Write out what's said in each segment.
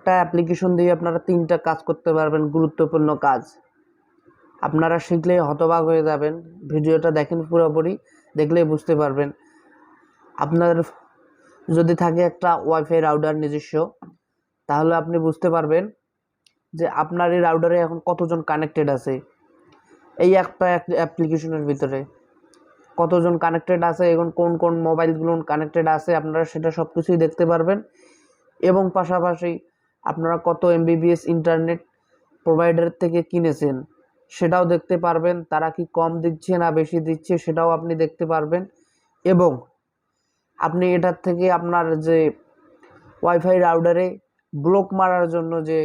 একটা অ্যাপ্লিকেশন দিয়ে আপনারা 3টা কাজ করতে পারবেন, গুরুত্বপূর্ণ কাজ। আপনারা শিখলেই হতবাক হয়ে যাবেন। ভিডিওটা দেখেন পুরোপুরি, দেখলেই বুঝতে পারবেন। আপনার যদি থাকে একটা ওয়াইফাই রাউটার নিজস্ব, তাহলে আপনি বুঝতে পারবেন যে আপনার এই রাউটারে এখন কতজন কানেক্টেড আছে। এই একটা অ্যাপ্লিকেশনের ভিতরে কতজন কানেক্টেড আছে এবং কোন কোন মোবাইলগুলো কানেক্টেড আছে আপনারা সেটা সব কিছুই দেখতে পারবেন। এবং পাশাপাশি আপনারা কত এমবিবিএস ইন্টারনেট প্রোভাইডার থেকে কিনেছেন সেটাও দেখতে পারবেন। তারা কি কম দিচ্ছে না বেশি দিচ্ছে সেটাও আপনি দেখতে পারবেন। এবং আপনি এটার থেকে আপনার যে ওয়াইফাই রাউটারে ব্লক মারার জন্য যে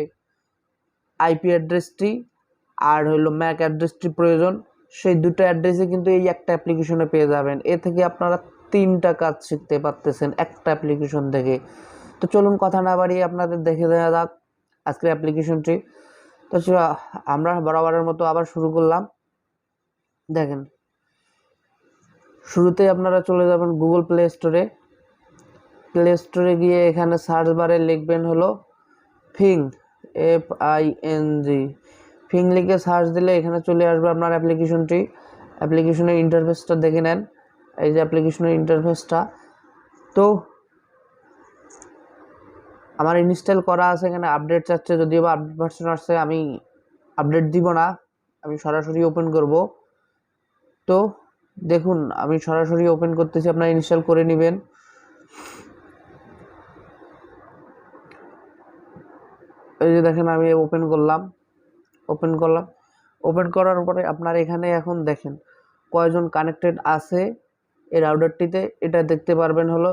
আইপি অ্যাড্রেসটি আর হলো ম্যাক অ্যাড্রেসটি প্রয়োজন, সেই দুটো অ্যাড্রেসই কিন্তু এই একটা অ্যাপ্লিকেশনে পেয়ে যাবেন। এ থেকে আপনারা 3টা কাজ শিখতে পারতেছেন একটা অ্যাপ্লিকেশন থেকে। তো চলুন কথা না বাড়িয়ে আপনাদের দেখে দেওয়া যাক আজকের অ্যাপ্লিকেশনটি। তো আমরা বরাবরের মতো আবার শুরু করলাম। দেখেন, শুরুতেই আপনারা চলে যাবেন গুগল প্লে স্টোরে। প্লে স্টোরে গিয়ে এখানে সার্চ বারে লিখবেন হলো ফিং, FING। ফিং লিখে সার্চ দিলে এখানে চলে আসবে আপনার অ্যাপ্লিকেশনটি। অ্যাপ্লিকেশনের ইন্টারফেসটা দেখে নেন, এই যে অ্যাপ্লিকেশনের ইন্টারফেসটা। তো আমার ইনস্টল করা আছে, এখানে আপডেট চাচ্ছে, যদিও বা আপডেট ভার্সন আসছে। আমি আপডেট দিব না, আমি সরাসরি ওপেন করব। তো দেখুন, আমি সরাসরি ওপেন করতেছি, আপনারা ইনস্টল করে নেবেন। এই যে দেখেন, আমি ওপেন করলাম। ওপেন করার পরে আপনার এখানে এখন দেখেন কয়জন কানেক্টেড আছে এই রাউটারটিতে, এটা দেখতে পারবেন হলো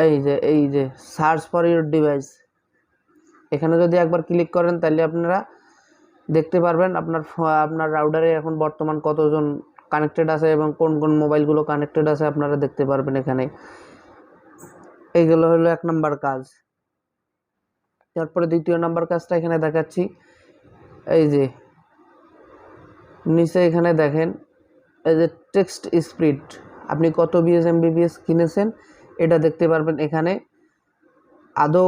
এই যে সার্চ ফর ইউর ডিভাইস। এখানে যদি একবার ক্লিক করেন তাহলে আপনারা দেখতে পারবেন আপনার রাউটারে এখন বর্তমান কতজন কানেক্টেড আছে এবং কোন কোন মোবাইলগুলো কানেক্টেড আছে আপনারা দেখতে পারবেন এখানে। এইগুলো হলো 1 নম্বর কাজ। তারপরে 2য় নম্বর কাজটা এখানে দেখাচ্ছি। এই যে নিচে এখানে দেখেন, এই যে টেক্সট স্পিড, আপনি কত এমবিবিএস কিনেছেন এটা দেখতে পারবেন এখানে। আদৌ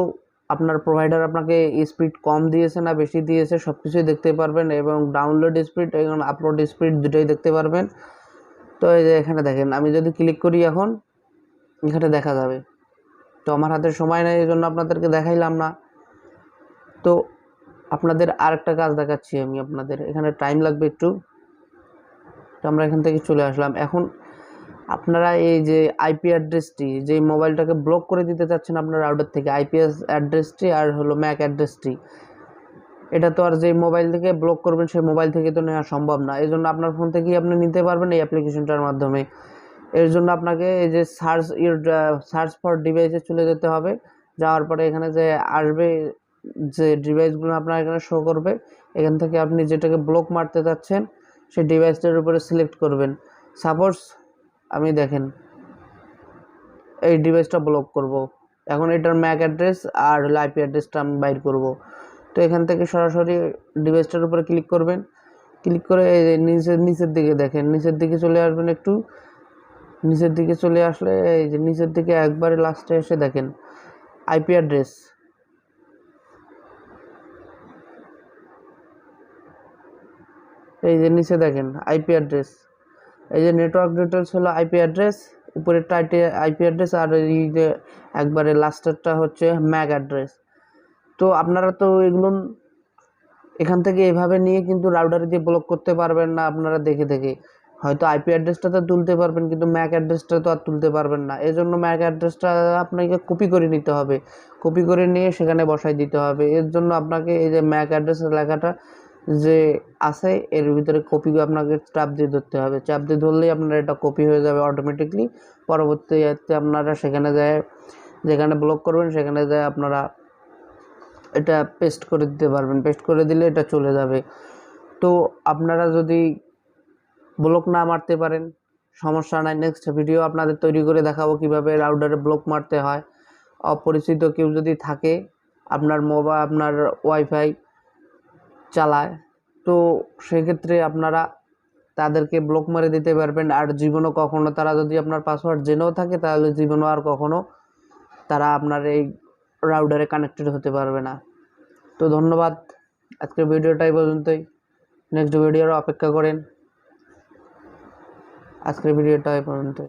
আপনার প্রোভাইডার আপনাকে স্পিড কম দিয়েছে না বেশি দিয়েছে সব কিছুই দেখতে পারবেন। এবং ডাউনলোড স্পিড এবং আপলোড স্পিড দুটোই দেখতে পারবেন। তো এই যে এখানে দেখেন, আমি যদি ক্লিক করি এখন এখানে দেখা যাবে। তো আমার হাতে সময় নেই, এই জন্য আপনাদেরকে দেখাইলাম না। তো আপনাদের আরেকটা কাজ দেখাচ্ছি আমি আপনাদের, এখানে টাইম লাগবে একটু। তো আমরা এখান থেকে চলে আসলাম। এখন আপনারা এই যে আইপি অ্যাড্রেসটি, যে মোবাইলটাকে ব্লক করে দিতে চাচ্ছেন আপনার রাউটার থেকে, আইপিএস অ্যাড্রেসটি আর হলো ম্যাক অ্যাড্রেসটি, এটা তো আর যে মোবাইল থেকে ব্লক করবেন সেই মোবাইল থেকে তো নেওয়া সম্ভব না। এই জন্য আপনার ফোন থেকেই আপনি নিতে পারবেন এই অ্যাপ্লিকেশনটার মাধ্যমে। এর জন্য আপনাকে এই যে সার্চ ফর ডিভাইসে চলে যেতে হবে। যাওয়ার পরে এখানে যে আসবে যে ডিভাইসগুলো আপনার এখানে শো করবে, এখান থেকে আপনি যেটাকে ব্লক মারতে চাচ্ছেন সেই ডিভাইসটার উপরে সিলেক্ট করবেন। সাপোজ আমি দেখেন এই ডিভাইসটা ব্লক করব, এখন এটার ম্যাক অ্যাড্রেস আর আইপি অ্যাড্রেসটা আমি বাইর করব। তো এখান থেকে সরাসরি ডিভাইসটার উপরে ক্লিক করবেন। ক্লিক করে নিচের দিকে দেখেন, নিচের দিকে চলে আসবেন। একটু নিচের দিকে চলে আসলে এই যে নিচের দিকে একবারে লাস্টে এসে দেখেন আইপি অ্যাড্রেস। এই যে নিচে দেখেন আইপি অ্যাড্রেস, এই যে নেটওয়ার্ক ডিটেলস হলো আইপি অ্যাড্রেস, উপরের টাইটে আইপি অ্যাড্রেস, আর এই যে একবারে লাস্টেরটা হচ্ছে ম্যাক অ্যাড্রেস। তো আপনারা তো এগুলো এখান থেকে এভাবে নিয়ে কিন্তু রাউটারে দিয়ে ব্লক করতে পারবেন না। আপনারা দেখে দেখে হয়তো আইপি অ্যাড্রেসটা তো তুলতে পারবেন, কিন্তু ম্যাক অ্যাড্রেসটা তো আর তুলতে পারবেন না। এই জন্য ম্যাক অ্যাড্রেসটা আপনাকে কপি করে নিতে হবে, কপি করে নিয়ে সেখানে বসাই দিতে হবে। এর জন্য আপনাকে এই যে ম্যাক অ্যাড্রেসের লেখাটা যে আছে এর ভিতরে কপি আপনাকে চাপ দিয়ে ধরতে হবে। চাপ দিয়ে ধরলেই আপনার এটা কপি হয়ে যাবে অটোমেটিকলি। পরবর্তীতে আপনারা সেখানে যায়, যেখানে ব্লক করবেন সেখানে যায় আপনারা এটা পেস্ট করে দিতে পারবেন। পেস্ট করে দিলে এটা চলে যাবে। তো আপনারা যদি ব্লক না মারতে পারেন সমস্যা নাই, নেক্সট ভিডিও আপনাদের তৈরি করে দেখাবো কিভাবে রাউটারে ব্লক মারতে হয়। অপরিচিত কেউ যদি থাকে আপনার আপনার ওয়াইফাই চালায়, তো সেক্ষেত্রে আপনারা তাদেরকে ব্লক মারে দিতে পারবেন। আর জীবনও কখনো তারা যদি আপনার পাসওয়ার্ড জেনেও থাকে তাহলে জীবনও আর কখনো তারা আপনার এই রাউটারে কানেক্টেড হতে পারবে না। তো ধন্যবাদ, আজকের ভিডিওটা এই পর্যন্তই। নেক্সট ভিডিওর অপেক্ষা করেন। আজকের ভিডিওটা এই পর্যন্তই।